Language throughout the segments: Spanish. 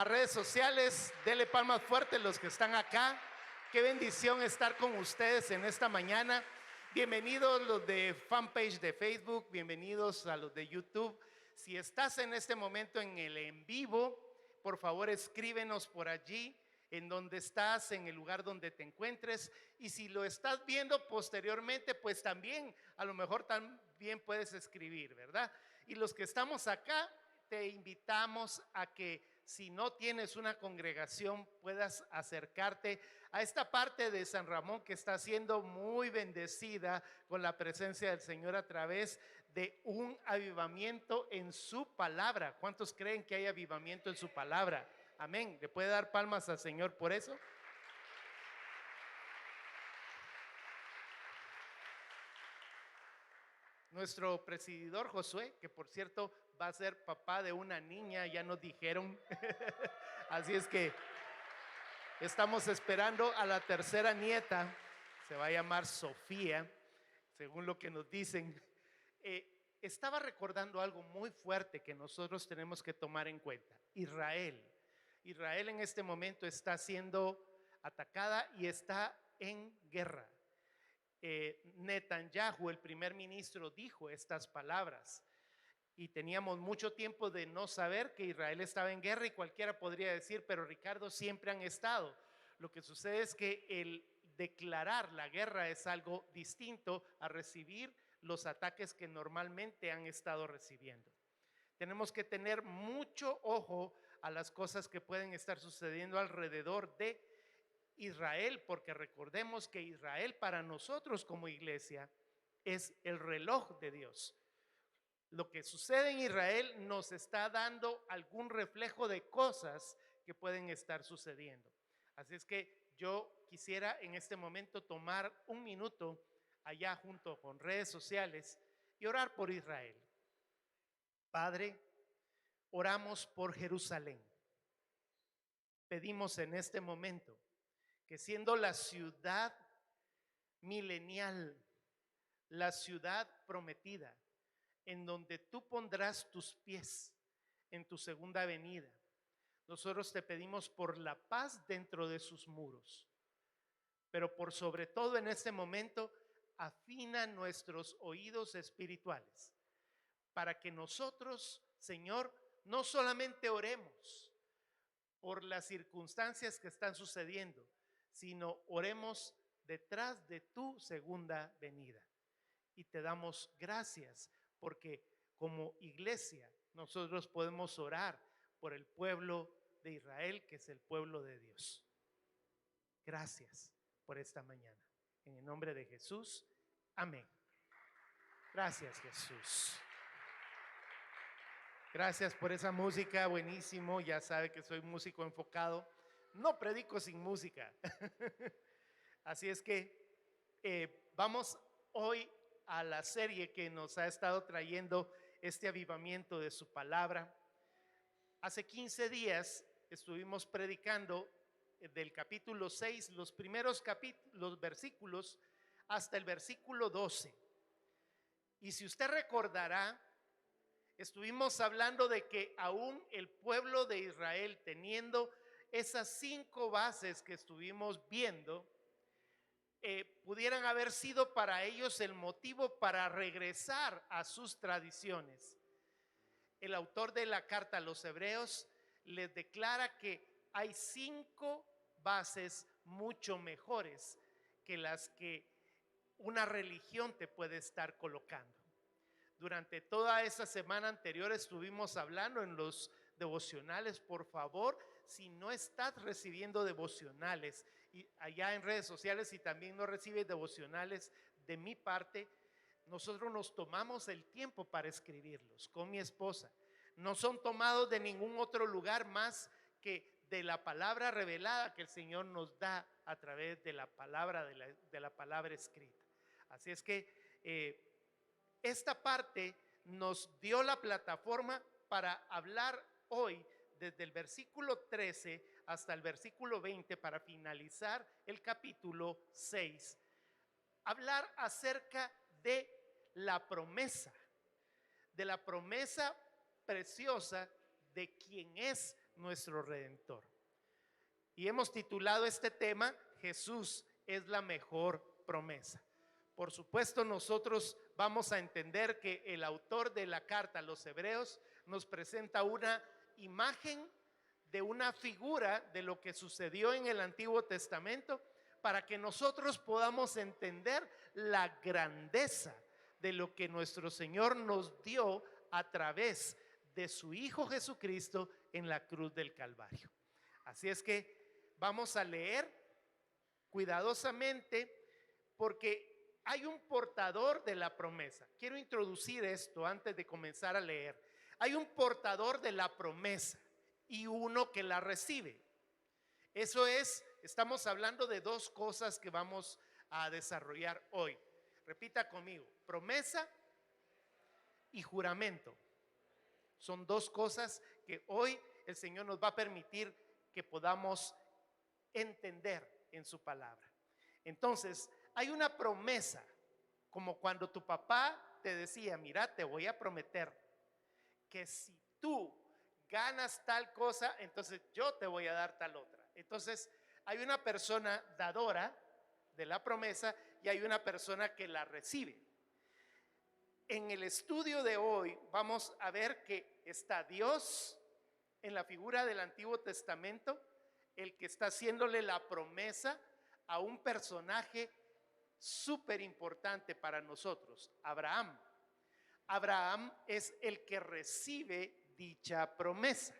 A redes sociales, denle palmas fuertes los que están acá. Qué bendición estar con ustedes en esta mañana. Bienvenidos los de fanpage de Facebook, bienvenidos a los de YouTube. Si estás en este momento en el en vivo, por favor escríbenos por allí, en donde estás, en el lugar donde te encuentres. Y si lo estás viendo posteriormente, pues también, a lo mejor también puedes escribir, ¿verdad? Y los que estamos acá, te invitamos a que si no tienes una congregación puedas acercarte a esta parte de San Ramón que está siendo muy bendecida con la presencia del Señor a través de un avivamiento en su palabra. ¿Cuántos creen que hay avivamiento en su palabra? Amén. ¿Le puede dar palmas al Señor por eso? Nuestro presididor Josué, que por cierto va a ser papá de una niña, ya nos dijeron. Así es que estamos esperando a la tercera nieta, se va a llamar Sofía, según lo que nos dicen. Estaba recordando algo muy fuerte que nosotros tenemos que tomar en cuenta. Israel en este momento está siendo atacada y está en guerra. Netanyahu, el primer ministro, dijo estas palabras y teníamos mucho tiempo de no saber que Israel estaba en guerra y cualquiera podría decir, pero Ricardo, siempre han estado. Lo que sucede es que el declarar la guerra es algo distinto a recibir los ataques que normalmente han estado recibiendo. Tenemos que tener mucho ojo a las cosas que pueden estar sucediendo alrededor de Israel, porque recordemos que Israel para nosotros como iglesia es el reloj de Dios. Lo que sucede en Israel nos está dando algún reflejo de cosas que pueden estar sucediendo. Así es que yo quisiera en este momento tomar un minuto allá junto con redes sociales y orar por Israel. Padre, oramos por Jerusalén. Pedimos en este momento que siendo la ciudad milenial, la ciudad prometida, en donde tú pondrás tus pies en tu segunda venida, nosotros te pedimos por la paz dentro de sus muros, pero por sobre todo en este momento, afina nuestros oídos espirituales para que nosotros, Señor, no solamente oremos por las circunstancias que están sucediendo, sino oremos detrás de tu segunda venida. Y te damos gracias porque como iglesia nosotros podemos orar por el pueblo de Israel, que es el pueblo de Dios. Gracias por esta mañana. En el nombre de Jesús, amén. Gracias, Jesús. Gracias por esa música, buenísimo. Ya sabe que soy músico enfocado. No predico sin música. Así es que vamos hoy a la serie que nos ha estado trayendo este avivamiento de su palabra. Hace 15 días estuvimos predicando del capítulo 6, los primeros los versículos hasta el versículo 12. Y si usted recordará, estuvimos hablando de que aún el pueblo de Israel, teniendo esas 5 bases que estuvimos viendo, pudieran haber sido para ellos el motivo para regresar a sus tradiciones. El autor de la carta a los Hebreos les declara que hay 5 bases mucho mejores que las que una religión te puede estar colocando. Durante toda esa semana anterior estuvimos hablando en los devocionales. Por favor, si no estás recibiendo devocionales y allá en redes sociales y también no recibes devocionales de mi parte, nosotros nos tomamos el tiempo para escribirlos con mi esposa. No son tomados de ningún otro lugar más que de la palabra revelada que el Señor nos da a través de la palabra, de la palabra escrita. Así es que esta parte nos dio la plataforma para hablar hoy desde el versículo 13 hasta el versículo 20 para finalizar el capítulo 6. Hablar acerca de la promesa preciosa de quien es nuestro Redentor. Y hemos titulado este tema, Jesús es la mejor promesa. Por supuesto, nosotros vamos a entender que el autor de la carta a los Hebreos nos presenta una imagen de una figura de lo que sucedió en el Antiguo Testamento para que nosotros podamos entender la grandeza de lo que nuestro Señor nos dio a través de su Hijo Jesucristo en la cruz del Calvario. Así es que vamos a leer cuidadosamente porque hay un portador de la promesa. Quiero introducir esto antes de comenzar a leer. Hay un portador de la promesa y uno que la recibe. Eso es, estamos hablando de dos cosas que vamos a desarrollar hoy. Repita conmigo, promesa y juramento. Son dos cosas que hoy el Señor nos va a permitir que podamos entender en su palabra. Entonces, hay una promesa, como cuando tu papá te decía, mira, te voy a prometer que si tú ganas tal cosa, entonces yo te voy a dar tal otra. Entonces, hay una persona dadora de la promesa y hay una persona que la recibe. En el estudio de hoy vamos a ver que está Dios en la figura del Antiguo Testamento, el que está haciéndole la promesa a un personaje súper importante para nosotros, Abraham. Abraham es el que recibe dicha promesa.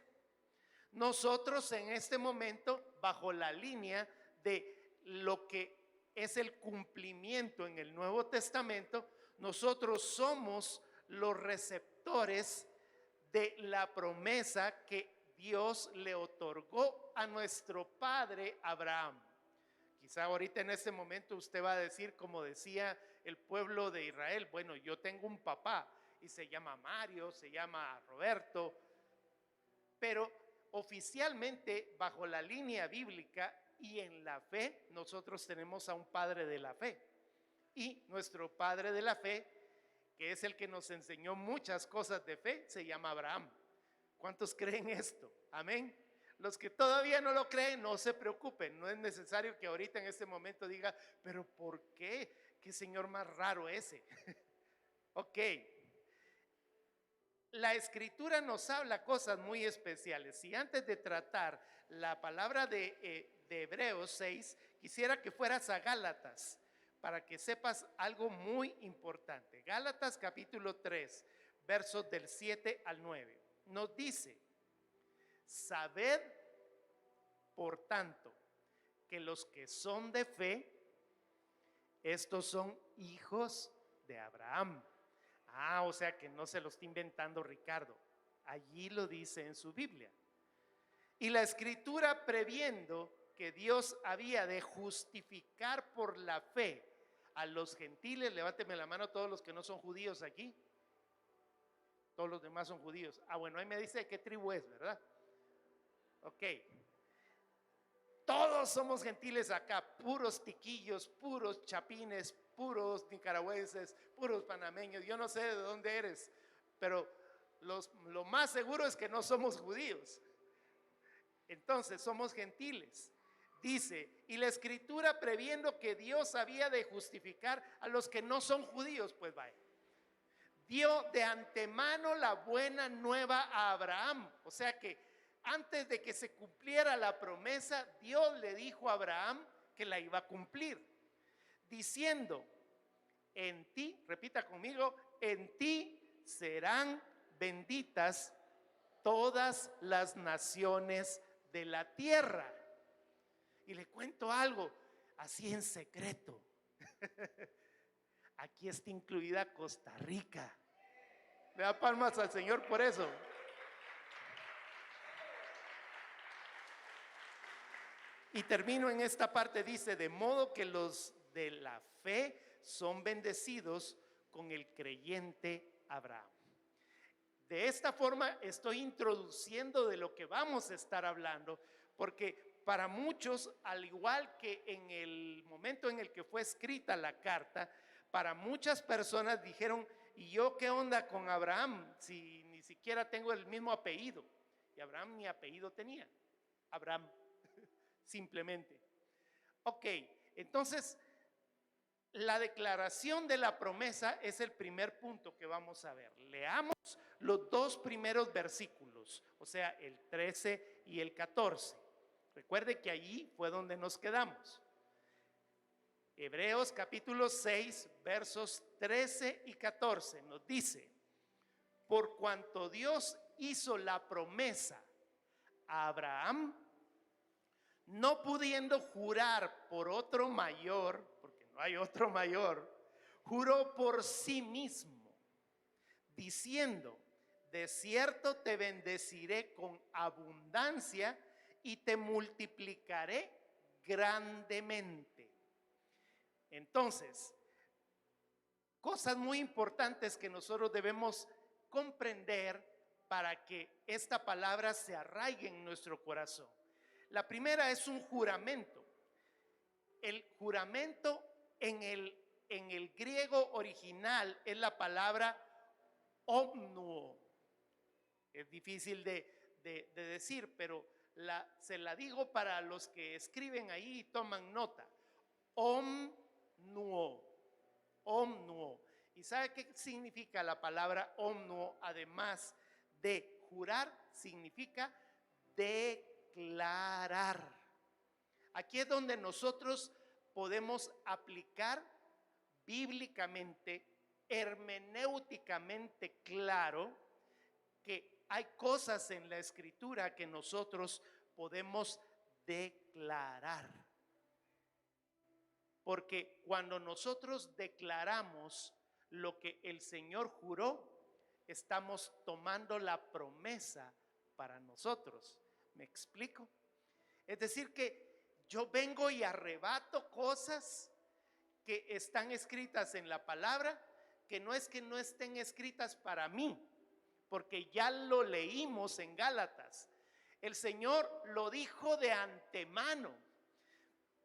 Nosotros en este momento, bajo la línea de lo que es el cumplimiento en el Nuevo Testamento, nosotros somos los receptores de la promesa que Dios le otorgó a nuestro padre Abraham. Quizá ahorita en este momento usted va a decir, como decía el pueblo de Israel, bueno, yo tengo un papá y se llama Mario, se llama Roberto, pero oficialmente bajo la línea bíblica y en la fe, nosotros tenemos a un padre de la fe. Y nuestro padre de la fe, que es el que nos enseñó muchas cosas de fe, se llama Abraham. ¿Cuántos creen esto? Amén. Los que todavía no lo creen, no se preocupen. No es necesario que ahorita en este momento diga, pero ¿por qué? ¿Qué señor más raro ese? Ok. La escritura nos habla cosas muy especiales. Y antes de tratar la palabra de Hebreos 6, quisiera que fueras a Gálatas para que sepas algo muy importante. Gálatas capítulo 3, versos del 7 al 9. Nos dice, sabed, por tanto, que los que son de fe, estos son hijos de Abraham. O sea que no se lo está inventando Ricardo. Allí lo dice en su Biblia. Y la escritura, previendo que Dios había de justificar por la fe a los gentiles, levánteme la mano todos los que no son judíos aquí. Todos los demás son judíos. Bueno, ahí me dice qué tribu es, ¿verdad? Ok. Todos somos gentiles acá, puros tiquillos, puros chapines, puros nicaragüenses, puros panameños. Yo no sé de dónde eres, pero lo más seguro es que no somos judíos. Entonces somos gentiles. Dice, y la escritura previendo que Dios había de justificar a los que no son judíos, pues vaya, dio de antemano la buena nueva a Abraham. O sea que antes de que se cumpliera la promesa, Dios le dijo a Abraham que la iba a cumplir, diciendo, en ti, repita conmigo, en ti serán benditas todas las naciones de la tierra. Y le cuento algo, así en secreto. Aquí está incluida Costa Rica. Le da palmas al Señor por eso. Y termino en esta parte, dice, de modo que los de la fe son bendecidos con el creyente Abraham. De esta forma estoy introduciendo de lo que vamos a estar hablando, porque para muchos, al igual que en el momento en el que fue escrita la carta, para muchas personas dijeron, ¿y yo qué onda con Abraham si ni siquiera tengo el mismo apellido? y Abraham ni apellido tenía. Abraham, simplemente. Ok, entonces la declaración de la promesa es el primer punto que vamos a ver. Leamos los dos primeros versículos, o sea, el 13 y el 14. Recuerde que allí fue donde nos quedamos. Hebreos capítulo 6, versos 13 y 14 nos dice: por cuanto Dios hizo la promesa a Abraham, no pudiendo jurar por otro mayor, porque no hay otro mayor, juró por sí mismo, diciendo: de cierto te bendeciré con abundancia y te multiplicaré grandemente. Entonces, cosas muy importantes que nosotros debemos comprender para que esta palabra se arraigue en nuestro corazón. La primera es un juramento. El juramento en el griego original es la palabra omnuo. Es difícil de decir, pero se la digo para los que escriben ahí y toman nota. Omnuo. Omnuo. ¿Y sabe qué significa la palabra omnuo? Además de jurar, significa declarar. Aquí es donde nosotros podemos aplicar bíblicamente, hermenéuticamente claro, que hay cosas en la Escritura que nosotros podemos declarar. Porque cuando nosotros declaramos lo que el Señor juró, estamos tomando la promesa para nosotros. ¿Me explico? Es decir que yo vengo y arrebato cosas que están escritas en la palabra, que no es que no estén escritas para mí, porque ya lo leímos en Gálatas. El Señor lo dijo de antemano.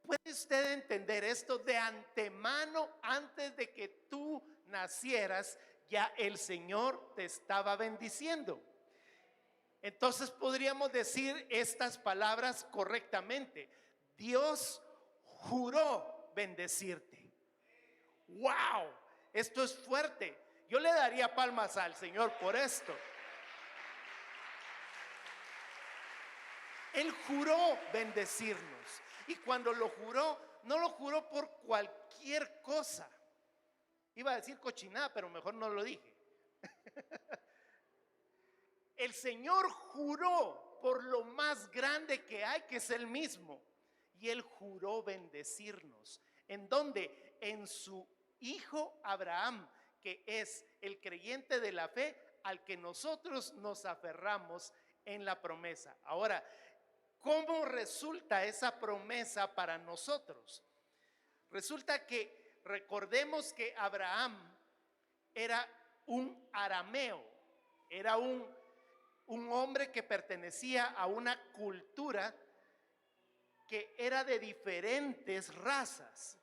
¿Puede usted entender esto? De antemano, antes de que tú nacieras, ya el Señor te estaba bendiciendo. Entonces podríamos decir estas palabras correctamente. Dios juró bendecirte. ¡Wow! Esto es fuerte. Yo le daría palmas al Señor por esto. Él juró bendecirnos. Y cuando lo juró, no lo juró por cualquier cosa. Iba a decir cochinada, pero mejor no lo dije. El Señor juró por lo más grande que hay, que es Él mismo. Y Él juró bendecirnos. ¿En dónde? En su hijo Abraham, que es el creyente de la fe al que nosotros nos aferramos en la promesa. Ahora, ¿cómo resulta esa promesa para nosotros? Resulta que recordemos que Abraham era un arameo, era un hombre que pertenecía a una cultura que era de diferentes razas.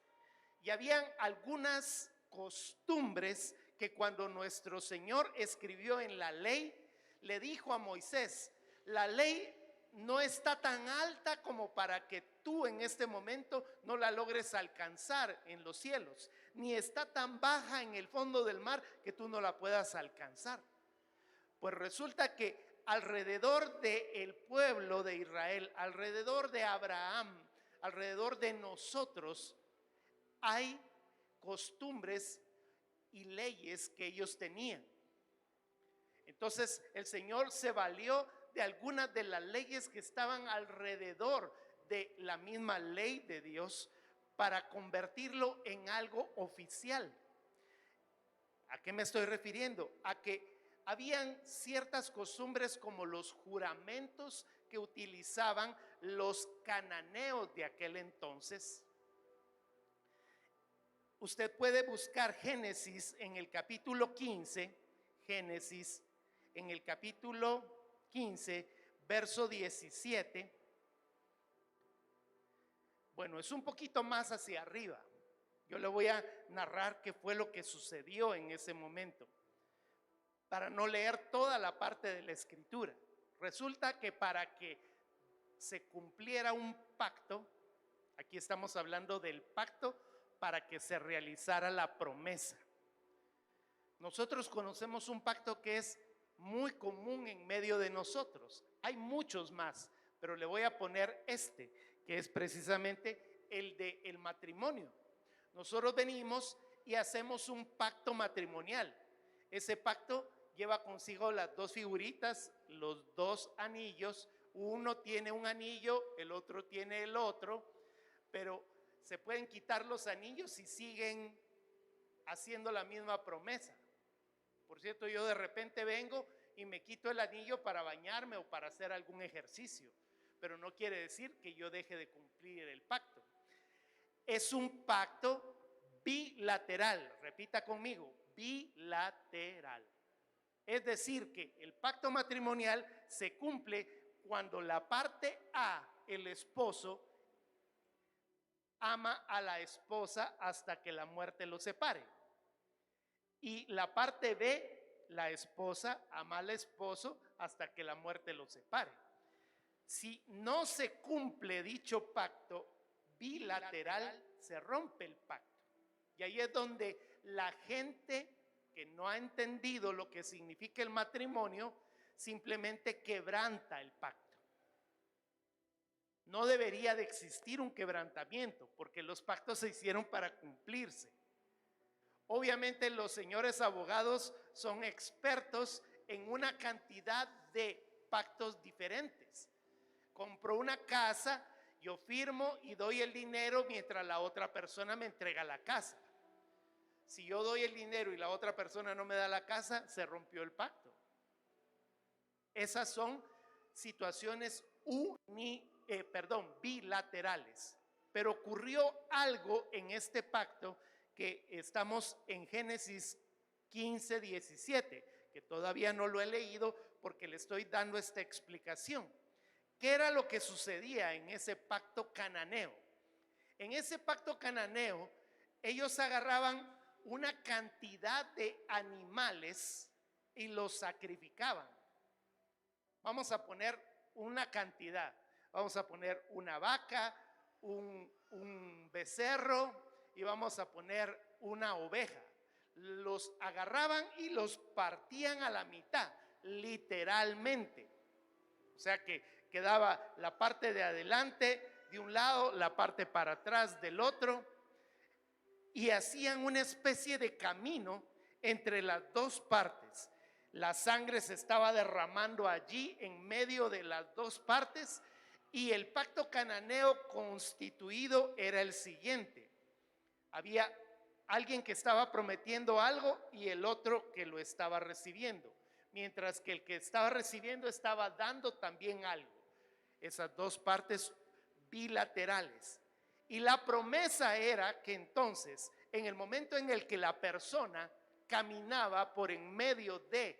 Y habían algunas costumbres que cuando nuestro Señor escribió en la ley, le dijo a Moisés: la ley no está tan alta como para que tú en este momento no la logres alcanzar en los cielos, ni está tan baja en el fondo del mar que tú no la puedas alcanzar. Pues resulta que alrededor del pueblo de Israel, alrededor de Abraham, alrededor de nosotros, hay costumbres y leyes que ellos tenían. Entonces el Señor se valió de algunas de las leyes que estaban alrededor de la misma ley de Dios para convertirlo en algo oficial. ¿A qué me estoy refiriendo? A que habían ciertas costumbres como los juramentos que utilizaban los cananeos de aquel entonces. Usted puede buscar Génesis en el capítulo 15, Génesis en el capítulo 15, verso 17. Bueno, es un poquito más hacia arriba. Yo le voy a narrar qué fue lo que sucedió en ese momento, para no leer toda la parte de la escritura. Resulta que para que se cumpliera un pacto, aquí estamos hablando del pacto para que se realizara la promesa. Nosotros conocemos un pacto que es muy común en medio de nosotros. Hay muchos más, pero le voy a poner este, que es precisamente el del matrimonio. Nosotros venimos y hacemos un pacto matrimonial. Ese pacto lleva consigo las dos figuritas, los dos anillos. Uno tiene un anillo, el otro tiene el otro, pero se pueden quitar los anillos y siguen haciendo la misma promesa. Por cierto, yo de repente vengo y me quito el anillo para bañarme o para hacer algún ejercicio, pero no quiere decir que yo deje de cumplir el pacto. Es un pacto bilateral, repita conmigo, bilateral. Es decir, que el pacto matrimonial se cumple cuando la parte A, el esposo, ama a la esposa hasta que la muerte los separe. Y la parte B, la esposa ama al esposo hasta que la muerte los separe. Si no se cumple dicho pacto bilateral, se rompe el pacto. Y ahí es donde la gente que no ha entendido lo que significa el matrimonio simplemente quebranta el pacto. No debería de existir un quebrantamiento, porque los pactos se hicieron para cumplirse. Obviamente los señores abogados son expertos en una cantidad de pactos diferentes. Compro una casa, yo firmo y doy el dinero mientras la otra persona me entrega la casa. Si yo doy el dinero y la otra persona no me da la casa, se rompió el pacto. Esas son situaciones bilaterales. Pero ocurrió algo en este pacto que estamos en Génesis 15, 17, que todavía no lo he leído porque le estoy dando esta explicación. ¿Qué era lo que sucedía en ese pacto cananeo? En ese pacto cananeo, ellos agarraban una cantidad de animales y los sacrificaban. Vamos a poner una cantidad. Vamos a poner una vaca, un becerro y vamos a poner una oveja. Los agarraban y los partían a la mitad, literalmente. O sea que quedaba la parte de adelante de un lado, la parte para atrás del otro, y hacían una especie de camino entre las dos partes. La sangre se estaba derramando allí en medio de las dos partes, y el pacto cananeo constituido era el siguiente: había alguien que estaba prometiendo algo y el otro que lo estaba recibiendo, mientras que el que estaba recibiendo estaba dando también algo. Esas dos partes bilaterales. Y la promesa era que entonces, en el momento en el que la persona caminaba por en medio de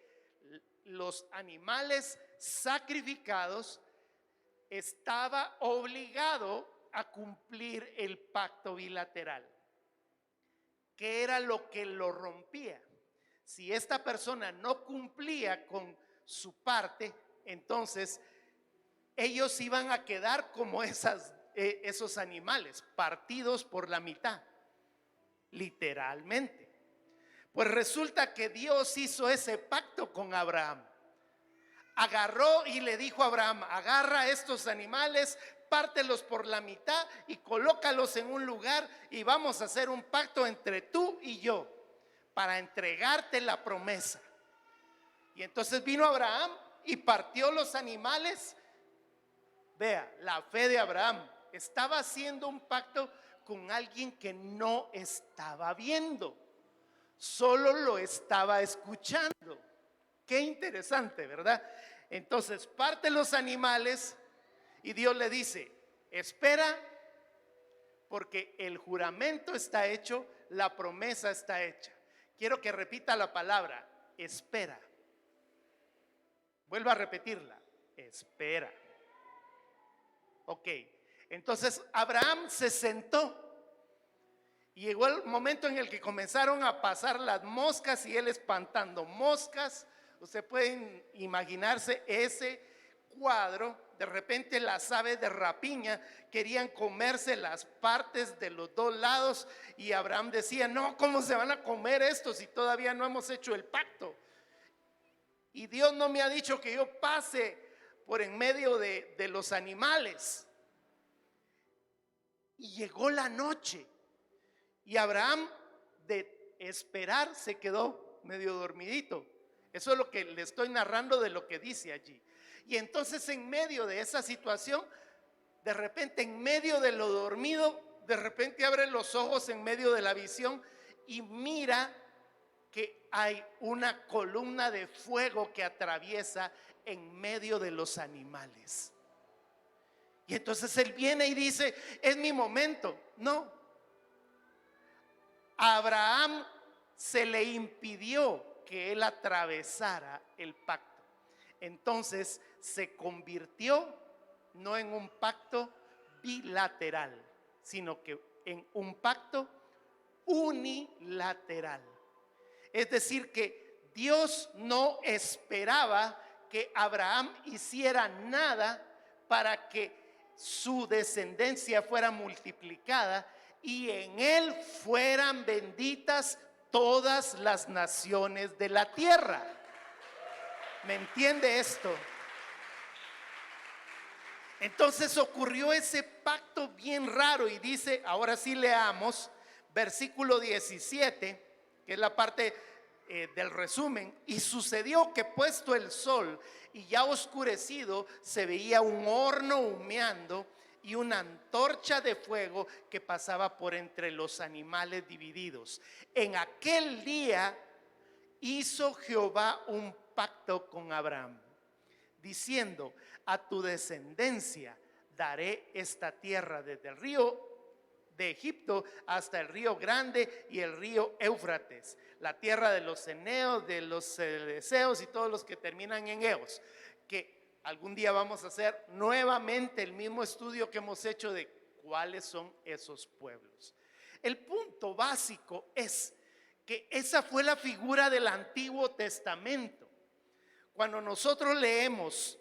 los animales sacrificados, estaba obligado a cumplir el pacto bilateral. ¿Qué era lo que lo rompía? Si esta persona no cumplía con su parte, entonces ellos iban a quedar como esos animales, partidos por la mitad, literalmente. Pues resulta que Dios hizo ese pacto con Abraham. Agarró y le dijo a Abraham: agarra estos animales, pártelos por la mitad y colócalos en un lugar, y vamos a hacer un pacto entre tú y yo para entregarte la promesa. Y entonces vino Abraham y partió los animales. Vea, la fe de Abraham. Estaba haciendo un pacto con alguien que no estaba viendo, solo lo estaba escuchando. Qué interesante, ¿verdad? Entonces parte los animales y Dios le dice: espera, porque el juramento está hecho, la promesa está hecha. Quiero que repita la palabra: espera. Vuelvo a repetirla: espera. Ok, entonces Abraham se sentó y llegó el momento en el que comenzaron a pasar las moscas y él espantando moscas. Usted puede imaginarse ese cuadro, de repente las aves de rapiña querían comerse las partes de los dos lados y Abraham decía, no, ¿cómo se van a comer esto si todavía no hemos hecho el pacto? Y Dios no me ha dicho que yo pase por en medio de los animales. Y llegó la noche y Abraham de esperar se quedó medio dormidito. Eso es lo que le estoy narrando de lo que dice allí. Y entonces en medio de esa situación, de repente en medio de lo dormido, de repente abre los ojos en medio de la visión y mira que hay una columna de fuego que atraviesa en medio de los animales. Y entonces él viene y dice, es mi momento. No, a Abraham se le impidió que él atravesara el pacto. Entonces se convirtió no en un pacto bilateral, sino que en un pacto unilateral. Es decir, que Dios no esperaba que Abraham hiciera nada para que su descendencia fuera multiplicada y en él fueran benditas todas las naciones de la tierra. ¿Me entiende esto? Entonces ocurrió ese pacto bien raro y dice, ahora sí leamos, versículo 17, que es la parte del resumen. Y sucedió que puesto el sol y ya oscurecido, se veía un horno humeando y una antorcha de fuego que pasaba por entre los animales divididos. En aquel día hizo Jehová un pacto con Abraham, diciendo, a tu descendencia daré esta tierra desde el río de Egipto hasta el río grande y el río Éufrates, la tierra de los eneos, de los cerezeos y todos los que terminan en eos, que algún día vamos a hacer nuevamente el mismo estudio que hemos hecho de cuáles son esos pueblos. El punto básico es que esa fue la figura del Antiguo Testamento. Cuando nosotros leemos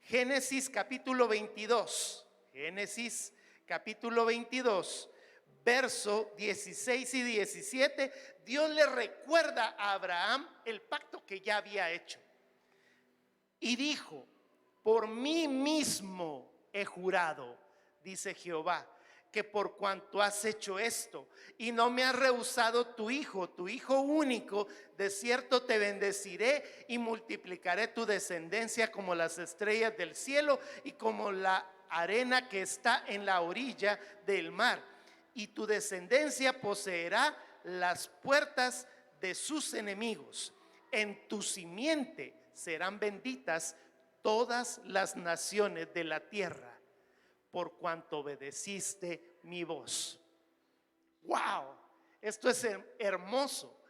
Génesis capítulo 22, Génesis capítulo 22, verso 16 y 17, Dios le recuerda a Abraham el pacto que ya había hecho. Y dijo, por mí mismo he jurado, dice Jehová, que por cuanto has hecho esto y no me has rehusado tu hijo único, de cierto te bendeciré y multiplicaré tu descendencia como las estrellas del cielo y como la arena que está en la orilla del mar. Y tu descendencia poseerá las puertas de sus enemigos. En tu simiente serán benditas todas las naciones de la tierra, por cuanto obedeciste mi voz. ¡Wow! Esto es hermoso.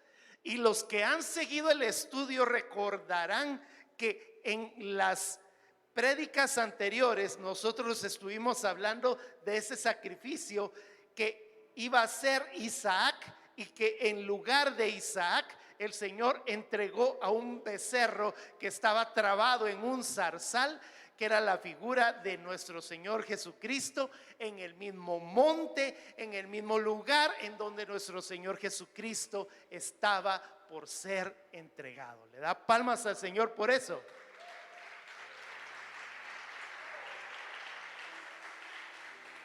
Y los que han seguido el estudio recordarán que en las prédicas anteriores nosotros estuvimos hablando de ese sacrificio que iba a ser Isaac y que en lugar de Isaac el Señor entregó a un becerro que estaba trabado en un zarzal, que era la figura de nuestro Señor Jesucristo, en el mismo monte, en el mismo lugar en donde nuestro Señor Jesucristo estaba por ser entregado. ¿Le da palmas al Señor por eso?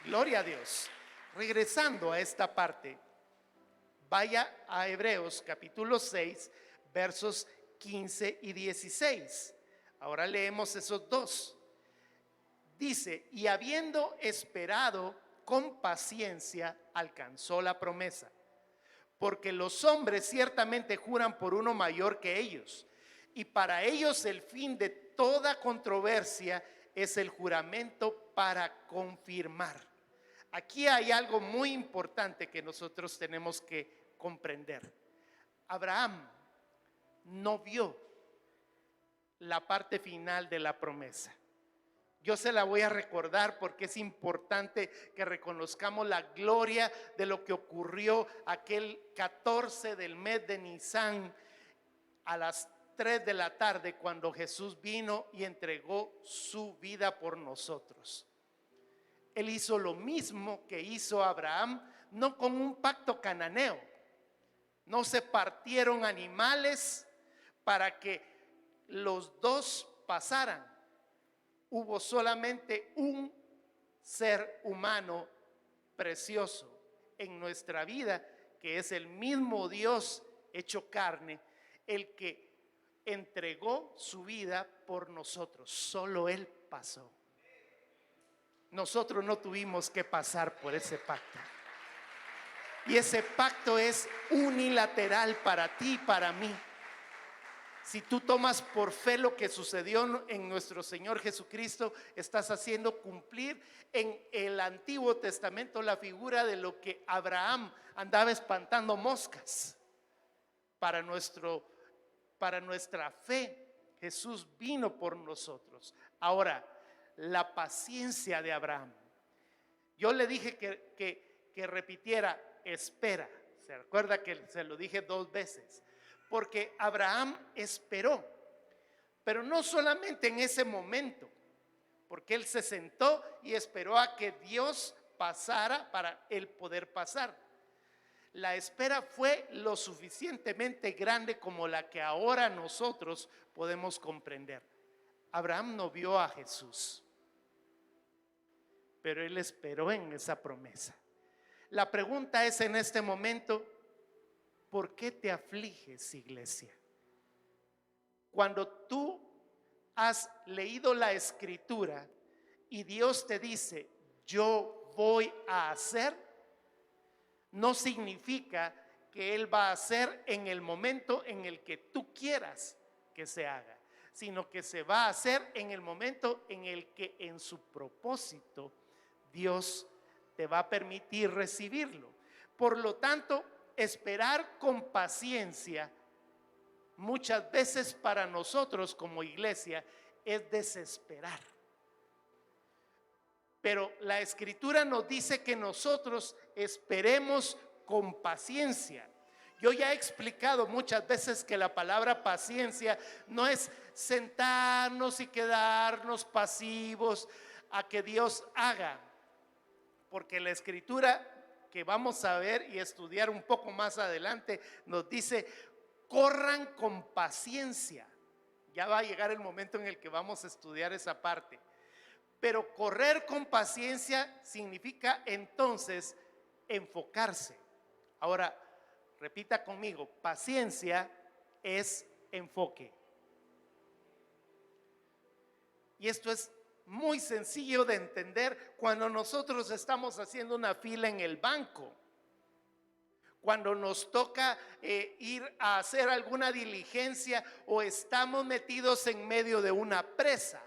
Gloria a Dios. Regresando a esta parte, vaya a Hebreos capítulo 6, versos 15 y 16. Ahora leemos esos dos. Dice, y habiendo esperado con paciencia, alcanzó la promesa. Porque los hombres ciertamente juran por uno mayor que ellos, y para ellos el fin de toda controversia es el juramento para confirmar. Aquí hay algo muy importante que nosotros tenemos que comprender. Abraham no vio la parte final de la promesa. Yo se la voy a recordar porque es importante que reconozcamos la gloria de lo que ocurrió aquel 14 del mes de Nisan a las 3 de la tarde cuando Jesús vino y entregó su vida por nosotros. Él hizo lo mismo que hizo Abraham, no con un pacto cananeo. No se partieron animales para que los dos pasaran. Hubo solamente un ser humano precioso en nuestra vida, que es el mismo Dios hecho carne, el que entregó su vida por nosotros. Solo Él pasó. Nosotros no tuvimos que pasar por ese pacto. Y ese pacto es unilateral para ti y para mí. Si tú tomas por fe lo que sucedió en nuestro Señor Jesucristo, estás haciendo cumplir en el Antiguo Testamento la figura de lo que Abraham andaba espantando moscas. Para nuestra fe, Jesús vino por nosotros. Ahora, la paciencia de Abraham. Yo le dije que repitiera, espera. Se recuerda que se lo dije 2 veces. Porque Abraham esperó, pero no solamente en ese momento, porque él se sentó y esperó a que Dios pasara para él poder pasar. La espera fue lo suficientemente grande como la que ahora nosotros podemos comprender. Abraham no vio a Jesús, pero él esperó en esa promesa. La pregunta es en este momento: ¿por qué te afliges, iglesia? Cuando tú has leído la Escritura y Dios te dice, yo voy a hacer, no significa que Él va a hacer en el momento en el que tú quieras que se haga, sino que se va a hacer en el momento en el que en su propósito Dios te va a permitir recibirlo. Por lo tanto, esperar con paciencia muchas veces para nosotros como iglesia es desesperar. Pero la Escritura nos dice que nosotros esperemos con paciencia. Yo ya he explicado muchas veces que la palabra paciencia no es sentarnos y quedarnos pasivos a que Dios haga, porque la Escritura que vamos a ver y estudiar un poco más adelante nos dice, corran con paciencia. Ya va a llegar el momento en el que vamos a estudiar esa parte. Pero correr con paciencia significa entonces enfocarse. Ahora, repita conmigo, paciencia es enfoque. Y esto es muy sencillo de entender cuando nosotros estamos haciendo una fila en el banco, cuando nos toca ir a hacer alguna diligencia o estamos metidos en medio de una presa.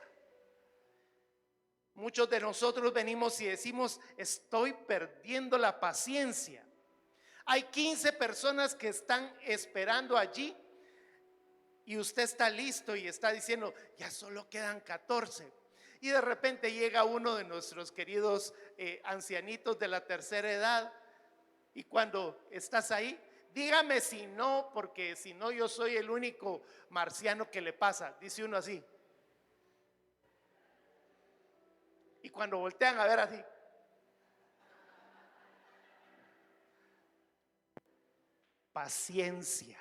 Muchos de nosotros venimos y decimos, estoy perdiendo la paciencia. Hay 15 personas que están esperando allí y usted está listo y está diciendo, ya solo quedan 14. Y de repente llega uno de nuestros queridos ancianitos de la tercera edad, y cuando estás ahí, dígame si no, porque si no yo soy el único marciano que le pasa, dice uno así. Y cuando voltean a ver así, paciencia.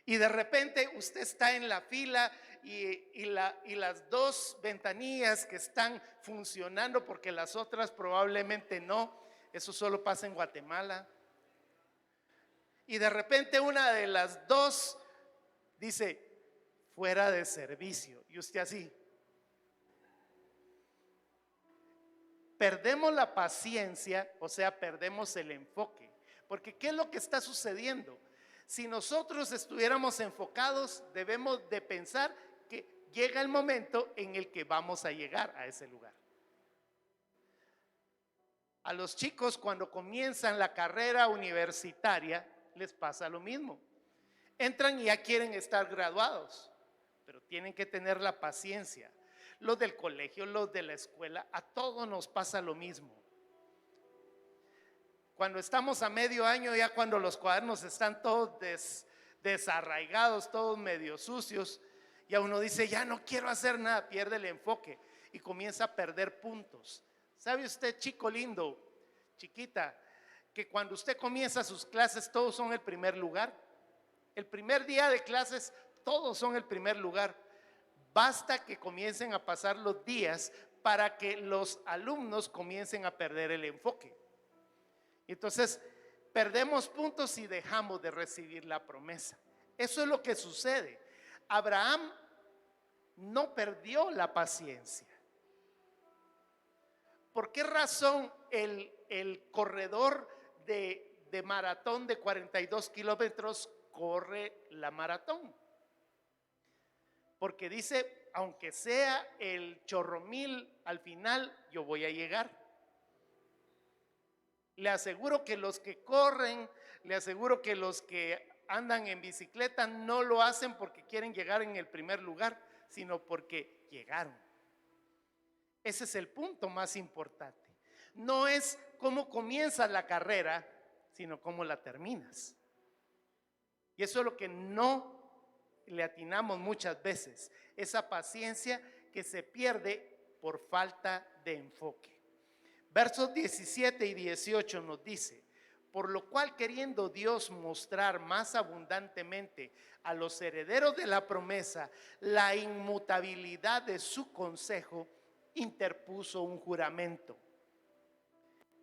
Y de repente usted está en la fila y las 2 ventanillas que están funcionando, porque las otras probablemente no, eso solo pasa en Guatemala. Y de repente una de las 2 dice, fuera de servicio, y usted así. Perdemos la paciencia, o sea, perdemos el enfoque. Porque ¿qué es lo que está sucediendo? Si nosotros estuviéramos enfocados, debemos de pensar que llega el momento en el que vamos a llegar a ese lugar. A los chicos cuando comienzan la carrera universitaria les pasa lo mismo. Entran y ya quieren estar graduados, pero tienen que tener la paciencia. Los del colegio, los de la escuela, a todos nos pasa lo mismo. Cuando estamos a medio año, ya cuando los cuadernos están todos desarraigados, todos medio sucios, y a uno dice, ya no quiero hacer nada, pierde el enfoque y comienza a perder puntos. ¿Sabe usted, chico lindo, chiquita, que cuando usted comienza sus clases todos son el primer lugar? El primer día de clases todos son el primer lugar. Basta que comiencen a pasar los días para que los alumnos comiencen a perder el enfoque. Entonces, perdemos puntos y dejamos de recibir la promesa. Eso es lo que sucede. Abraham no perdió la paciencia. ¿Por qué razón el corredor de maratón de 42 kilómetros corre la maratón? Porque dice, aunque sea el chorromil, al final yo voy a llegar. Le aseguro que los que corren, le aseguro que los que andan en bicicleta no lo hacen porque quieren llegar en el primer lugar, sino porque llegaron. Ese es el punto más importante. No es cómo comienzas la carrera, sino cómo la terminas. Y eso es lo que no le atinamos muchas veces, esa paciencia que se pierde por falta de enfoque. Versos 17 y 18 nos dice, por lo cual queriendo Dios mostrar más abundantemente a los herederos de la promesa la inmutabilidad de su consejo, interpuso un juramento,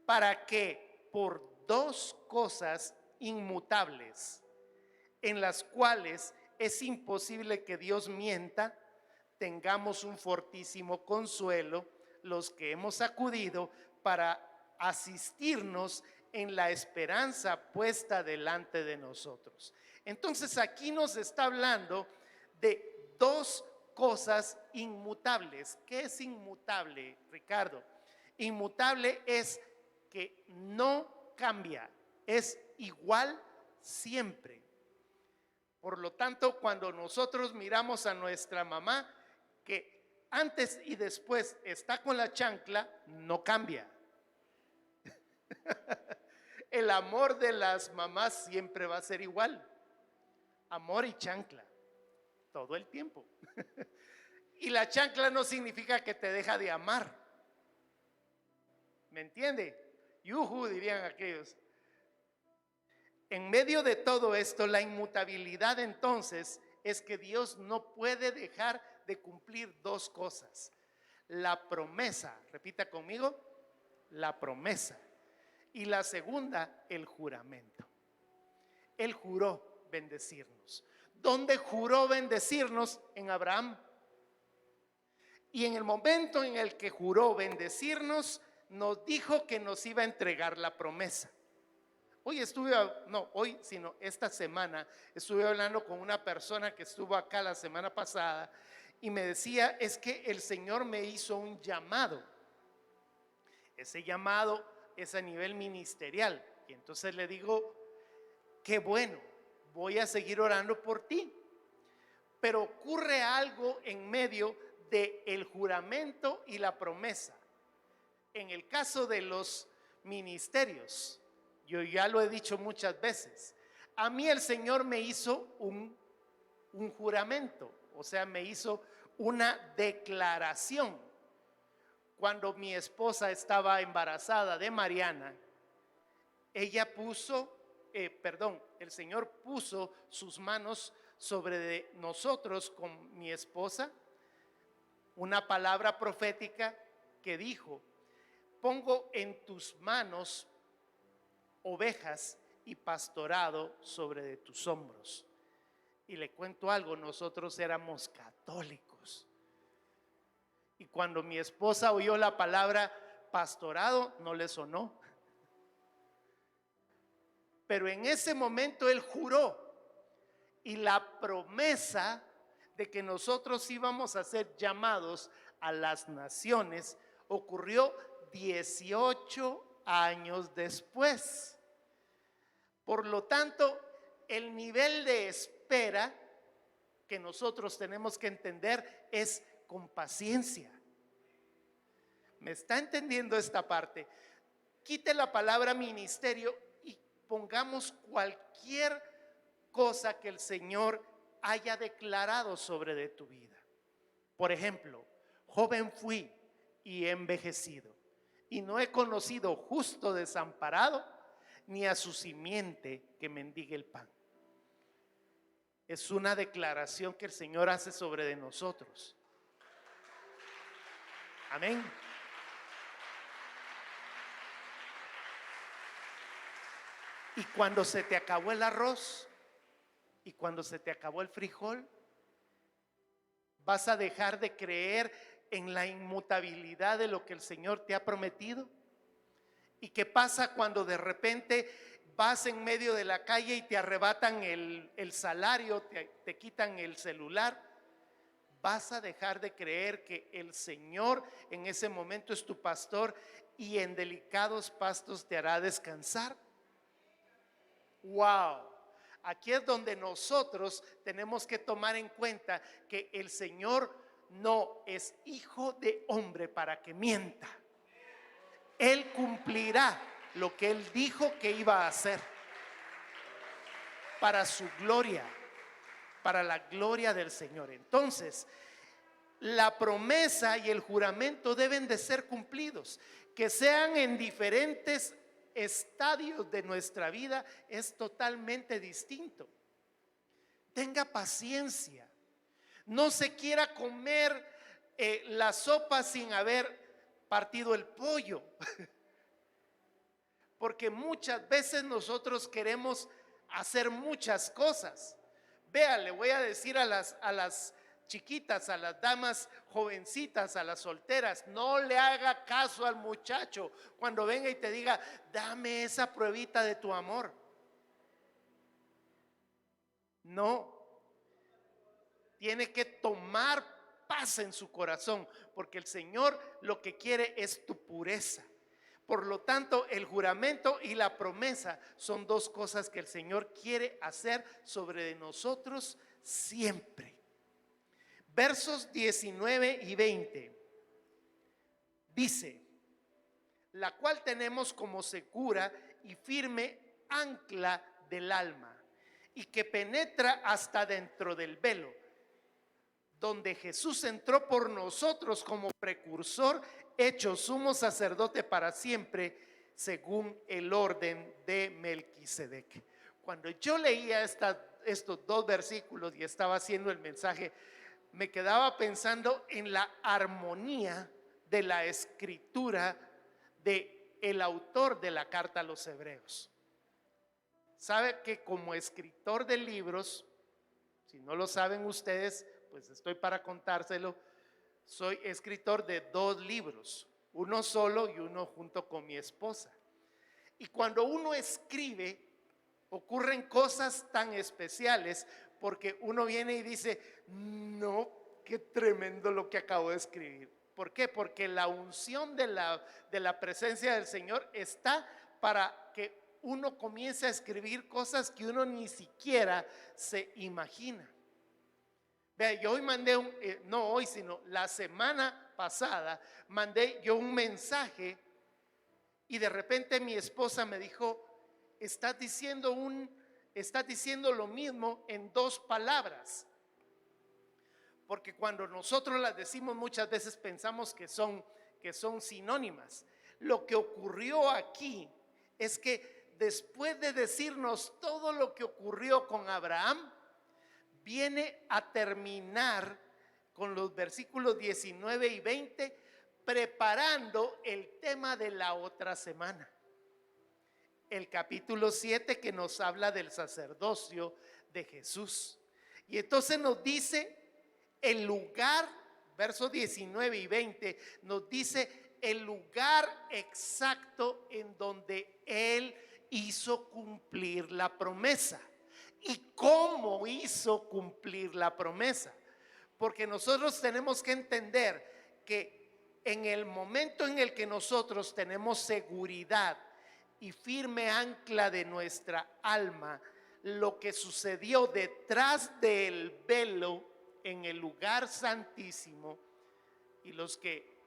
para que por dos cosas inmutables, en las cuales es imposible que Dios mienta, tengamos un fortísimo consuelo los que hemos acudido para asistirnos en la esperanza puesta delante de nosotros. Entonces aquí nos está hablando de dos cosas inmutables. ¿Qué es inmutable, Ricardo? Inmutable es que no cambia, es igual siempre. Por lo tanto, cuando nosotros miramos a nuestra mamá, que antes y después está con la chancla, no cambia. El amor de las mamás siempre va a ser igual. Amor y chancla, todo el tiempo. Y la chancla no significa que te deja de amar. ¿Me entiende? Yuhu, dirían aquellos. En medio de todo esto, la inmutabilidad entonces es que Dios no puede dejar de cumplir dos cosas. La promesa, repita conmigo, la promesa. Y la segunda, el juramento. Él juró bendecirnos. ¿Dónde juró bendecirnos? En Abraham. Y en el momento en el que juró bendecirnos, nos dijo que nos iba a entregar la promesa. Esta semana estuve hablando con una persona que estuvo acá la semana pasada y me decía, es que el Señor me hizo un llamado. Ese llamado es a nivel ministerial. Y entonces le digo, qué bueno, voy a seguir orando por ti. Pero ocurre algo en medio del juramento y la promesa. En el caso de los ministerios, yo ya lo he dicho muchas veces, a mí el Señor me hizo un juramento, o sea, me hizo una declaración. Cuando mi esposa estaba embarazada de Mariana, el Señor puso sus manos sobre nosotros con mi esposa, una palabra profética que dijo, pongo en tus manos ovejas y pastorado sobre de tus hombros. Y le cuento algo, nosotros éramos católicos. Y cuando mi esposa oyó la palabra pastorado, no le sonó. Pero en ese momento él juró. Y la promesa de que nosotros íbamos a ser llamados a las naciones ocurrió 18 años después. Por lo tanto, el nivel de espera que nosotros tenemos que entender es con paciencia. ¿Me está entendiendo esta parte? Quite la palabra ministerio y pongamos cualquier cosa que el Señor haya declarado sobre de tu vida. Por ejemplo, joven fui y he envejecido, y no he conocido justo desamparado, ni a su simiente que mendigue el pan. Es una declaración que el Señor hace sobre de nosotros. Amén. Y cuando se te acabó el arroz y cuando se te acabó el frijol, ¿vas a dejar de creer en la inmutabilidad de lo que el Señor te ha prometido? ¿Y qué pasa cuando de repente vas en medio de la calle y te arrebatan el salario, te quitan el celular? ¿Vas a dejar de creer que el Señor en ese momento es tu pastor y en delicados pastos te hará descansar? ¡Wow! Aquí es donde nosotros tenemos que tomar en cuenta que el Señor no es hijo de hombre para que mienta. Él cumplirá lo que Él dijo que iba a hacer para su gloria, para la gloria del Señor. Entonces, la promesa y el juramento deben de ser cumplidos. Que sean en diferentes estadios de nuestra vida es totalmente distinto. Tenga paciencia. No se quiera comer la sopa sin haber partido el pollo. Porque muchas veces nosotros queremos hacer muchas cosas. Vea, le voy a decir a las chiquitas, a las damas jovencitas, a las solteras, no le haga caso al muchacho cuando venga y te diga, dame esa pruebita de tu amor. No, tiene que tomar paz en su corazón, porque el Señor lo que quiere es tu pureza. Por lo tanto, el juramento y la promesa son dos cosas que el Señor quiere hacer sobre de nosotros siempre. Versos 19 y 20 dice, la cual tenemos como segura y firme ancla del alma, y que penetra hasta dentro del velo, donde Jesús entró por nosotros como precursor, hecho sumo sacerdote para siempre, según el orden de Melquisedec. Cuando yo leía estos dos versículos y estaba haciendo el mensaje, me quedaba pensando en la armonía de la escritura de el autor de la carta a los Hebreos. Sabe que como escritor de libros, si no lo saben ustedes, pues estoy para contárselo, soy escritor de 2 libros, uno solo y uno junto con mi esposa. Y cuando uno escribe, ocurren cosas tan especiales, porque uno viene y dice, no, qué tremendo lo que acabo de escribir. ¿Por qué? Porque la unción de la presencia del Señor está para que uno comience a escribir cosas que uno ni siquiera se imagina. Vea, yo hoy mandé no hoy, sino la semana pasada, mandé yo un mensaje y de repente mi esposa me dijo, estás diciendo lo mismo en 2 palabras. Porque cuando nosotros las decimos muchas veces pensamos que son sinónimas. Lo que ocurrió aquí es que después de decirnos todo lo que ocurrió con Abraham, viene a terminar con los versículos 19 y 20, preparando el tema de la otra semana. El capítulo 7 que nos habla del sacerdocio de Jesús. Y entonces nos dice el lugar, versos 19 y 20, nos dice el lugar exacto en donde Él hizo cumplir la promesa. ¿Y cómo hizo cumplir la promesa? Porque nosotros tenemos que entender que en el momento en el que nosotros tenemos seguridad y firme ancla de nuestra alma, lo que sucedió detrás del velo en el lugar santísimo, y los que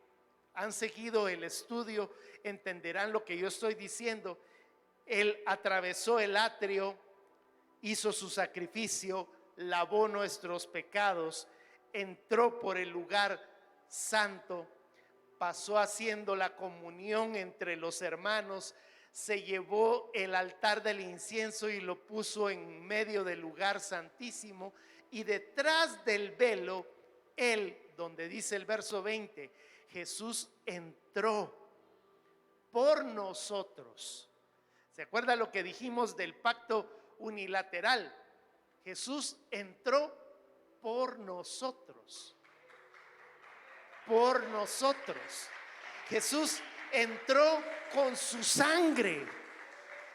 han seguido el estudio entenderán lo que yo estoy diciendo. Él atravesó el atrio hizo su sacrificio, lavó nuestros pecados, entró por el lugar santo, pasó haciendo la comunión entre los hermanos, se llevó el altar del incienso y lo puso en medio del lugar santísimo, y detrás del velo, él, donde dice el verso 20, Jesús entró por nosotros. ¿Se acuerda lo que dijimos del pacto unilateral? Jesús entró por nosotros. Por nosotros. Jesús entró con su sangre.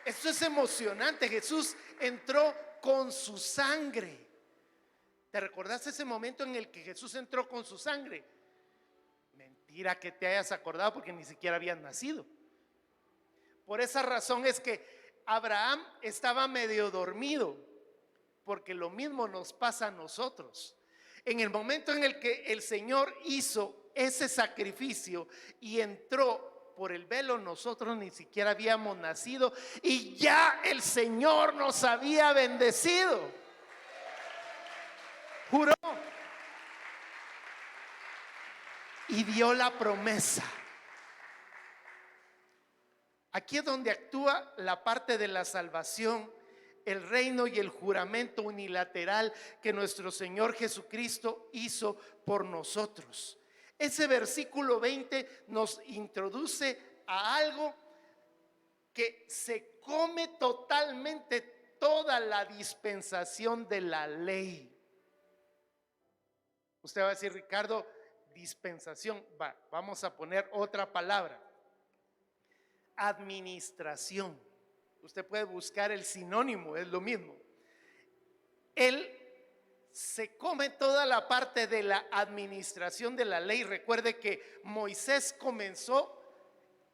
Esto es emocionante. Jesús entró con su sangre. ¿Te recordaste ese momento en el que Jesús entró con su sangre? Mentira que te hayas acordado, porque ni siquiera habías nacido. Por esa razón es que Abraham estaba medio dormido, porque lo mismo nos pasa a nosotros. En el momento en el que el Señor hizo ese sacrificio y entró por el velo, nosotros ni siquiera habíamos nacido y ya el Señor nos había bendecido. Juró y dio la promesa. Aquí es donde actúa la parte de la salvación, el reino y el juramento unilateral que nuestro Señor Jesucristo hizo por nosotros. Ese versículo 20 nos introduce a algo que se come totalmente toda la dispensación de la ley. Usted va a decir, Ricardo, dispensación. Vamos a poner otra palabra. Administración. Usted puede buscar el sinónimo, es lo mismo. Él se come toda la parte de la administración de la ley. Recuerde que Moisés comenzó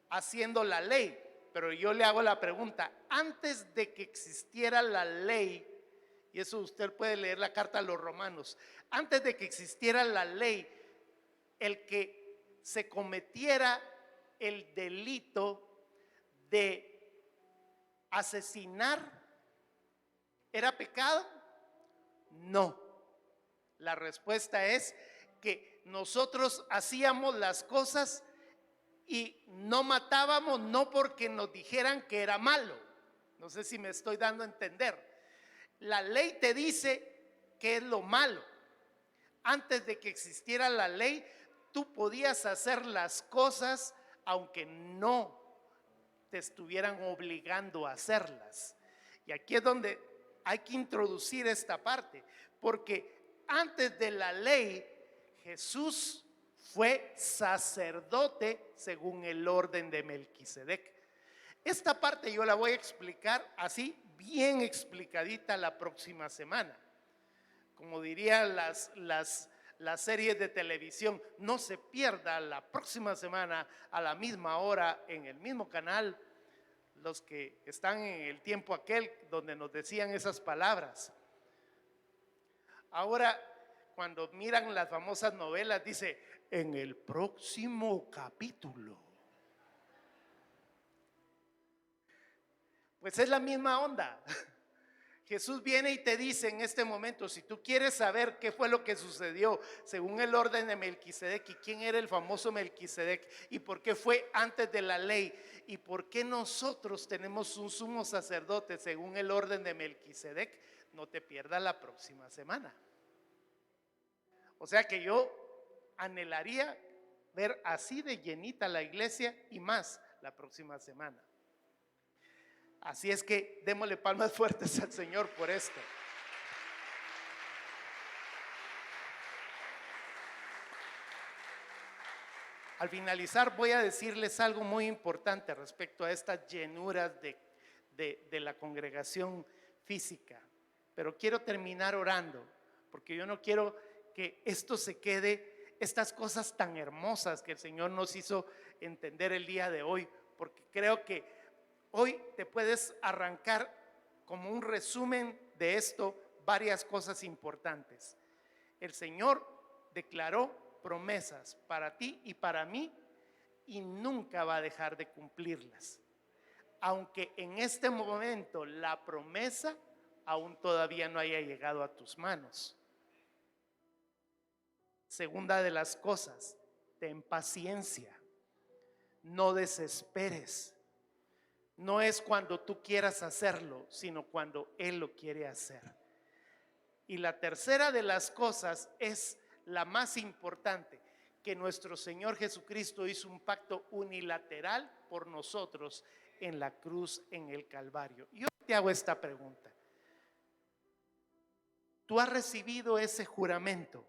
haciendo la ley, pero yo le hago la pregunta, antes de que existiera la ley, y eso usted puede leer la carta a los Romanos, antes de que existiera la ley, el que se cometiera el delito de asesinar, ¿era pecado? No. La respuesta es que nosotros hacíamos las cosas y no matábamos, no porque nos dijeran que era malo. No sé si me estoy dando a entender. La ley te dice qué es lo malo. Antes de que existiera la ley, tú podías hacer las cosas aunque no te estuvieran obligando a hacerlas. Y aquí es donde hay que introducir esta parte, porque antes de la ley, Jesús fue sacerdote según el orden de Melquisedec. Esta parte yo la voy a explicar así, bien explicadita la próxima semana. Como dirían las series de televisión, no se pierda la próxima semana a la misma hora en el mismo canal, los que están en el tiempo aquel donde nos decían esas palabras. Ahora, cuando miran las famosas novelas, dice, en el próximo capítulo. Pues es la misma onda. Jesús viene y te dice en este momento, si tú quieres saber qué fue lo que sucedió según el orden de Melquisedec y quién era el famoso Melquisedec y por qué fue antes de la ley y por qué nosotros tenemos un sumo sacerdote según el orden de Melquisedec, no te pierdas la próxima semana. O sea que yo anhelaría ver así de llenita la iglesia y más la próxima semana. Así es que démosle palmas fuertes al Señor por esto. Al finalizar voy a decirles algo muy importante respecto a estas llenuras de la congregación física. Pero quiero terminar orando, porque yo no quiero que esto se quede, estas cosas tan hermosas que el Señor nos hizo entender el día de hoy, porque creo que hoy te puedes arrancar como un resumen de esto varias cosas importantes. El Señor declaró promesas para ti y para mí y nunca va a dejar de cumplirlas. Aunque en este momento la promesa aún todavía no haya llegado a tus manos. Segunda de las cosas, ten paciencia, no desesperes. No es cuando tú quieras hacerlo, sino cuando Él lo quiere hacer. Y la tercera de las cosas es la más importante, que nuestro Señor Jesucristo hizo un pacto unilateral por nosotros en la cruz, en el Calvario. Yo te hago esta pregunta. ¿Tú has recibido ese juramento?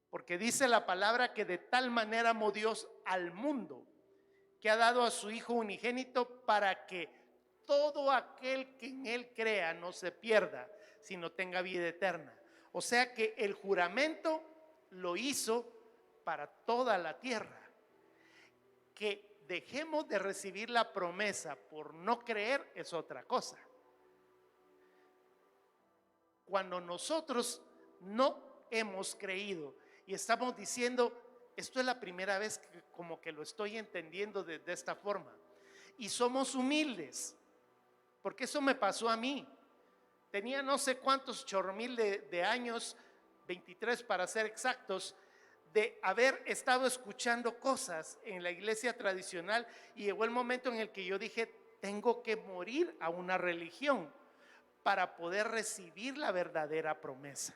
Porque dice la palabra que de tal manera amó Dios al mundo, que ha dado a su Hijo unigénito para que todo aquel que en Él crea no se pierda, sino tenga vida eterna. O sea que el juramento lo hizo para toda la tierra. Que dejemos de recibir la promesa por no creer es otra cosa. Cuando nosotros no hemos creído y estamos diciendo, esto es la primera vez que como que lo estoy entendiendo de esta forma, y somos humildes, porque eso me pasó a mí. Tenía no sé cuántos chorromil de años, 23 para ser exactos, de haber estado escuchando cosas en la iglesia tradicional, y llegó el momento en el que yo dije, tengo que morir a una religión para poder recibir la verdadera promesa.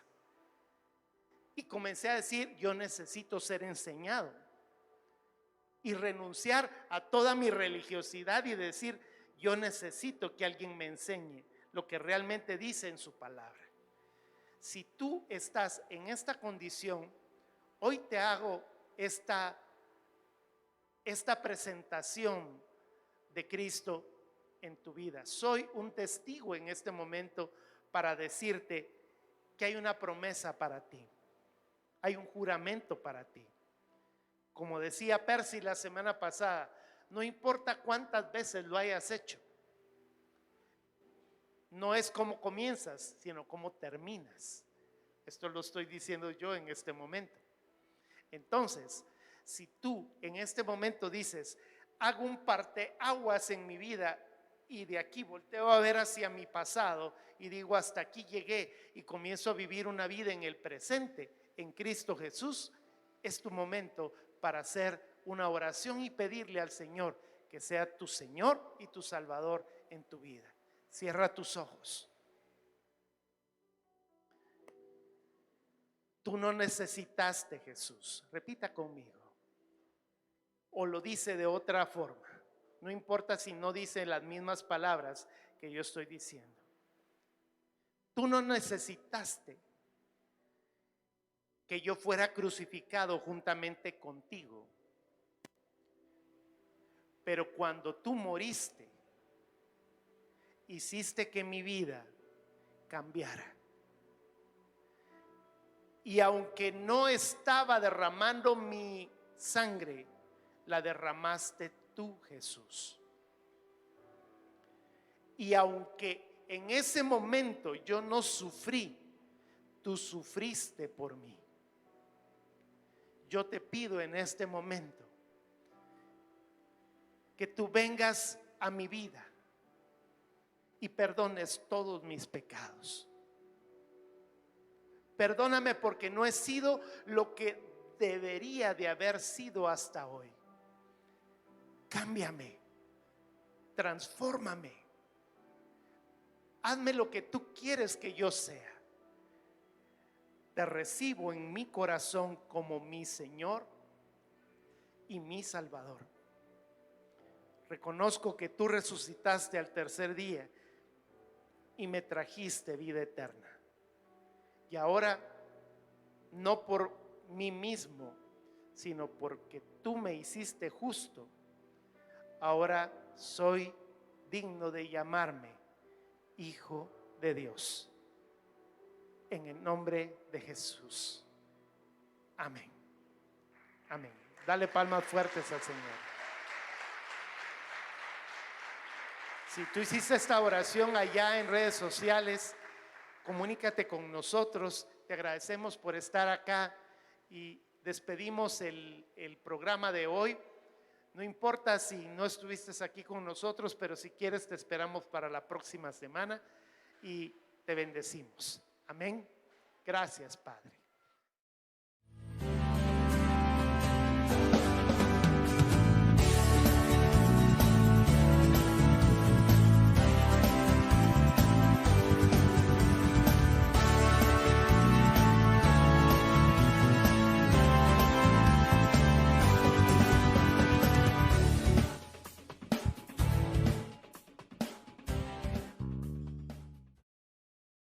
Y comencé a decir, yo necesito ser enseñado y renunciar a toda mi religiosidad y decir, yo necesito que alguien me enseñe lo que realmente dice en su palabra. Si tú estás en esta condición, hoy te hago esta presentación de Cristo en tu vida. Soy un testigo en este momento para decirte que hay una promesa para ti. Hay un juramento para ti. Como decía Percy la semana pasada, no importa cuántas veces lo hayas hecho. No es cómo comienzas, sino cómo terminas. Esto lo estoy diciendo yo en este momento. Entonces, si tú en este momento dices, hago un parteaguas en mi vida y de aquí volteo a ver hacia mi pasado y digo, hasta aquí llegué y comienzo a vivir una vida en el presente, en Cristo Jesús, es tu momento para hacer una oración y pedirle al Señor que sea tu Señor y tu Salvador en tu vida. Cierra tus ojos. Tú no necesitaste Jesús. Repita conmigo. O lo dice de otra forma. No importa si no dice las mismas palabras que yo estoy diciendo. Tú no necesitaste que yo fuera crucificado juntamente contigo. Pero cuando tú moriste, hiciste que mi vida cambiara. Y aunque no estaba derramando mi sangre, la derramaste tú, Jesús. Y aunque en ese momento yo no sufrí, tú sufriste por mí. Yo te pido en este momento que tú vengas a mi vida y perdones todos mis pecados. Perdóname porque no he sido lo que debería de haber sido hasta hoy. Cámbiame, transfórmame, hazme lo que tú quieres que yo sea. Te recibo en mi corazón como mi Señor y mi Salvador. Reconozco que tú resucitaste al tercer día y me trajiste vida eterna. Y ahora, no por mí mismo, sino porque tú me hiciste justo, ahora soy digno de llamarme Hijo de Dios. En el nombre de Jesús. Amén. Amén. Dale palmas fuertes al Señor. Si tú hiciste esta oración allá en redes sociales, comunícate con nosotros. Te agradecemos por estar acá y despedimos el programa de hoy. No importa si no estuviste aquí con nosotros, pero si quieres te esperamos para la próxima semana. Y te bendecimos. Amén. Gracias, Padre.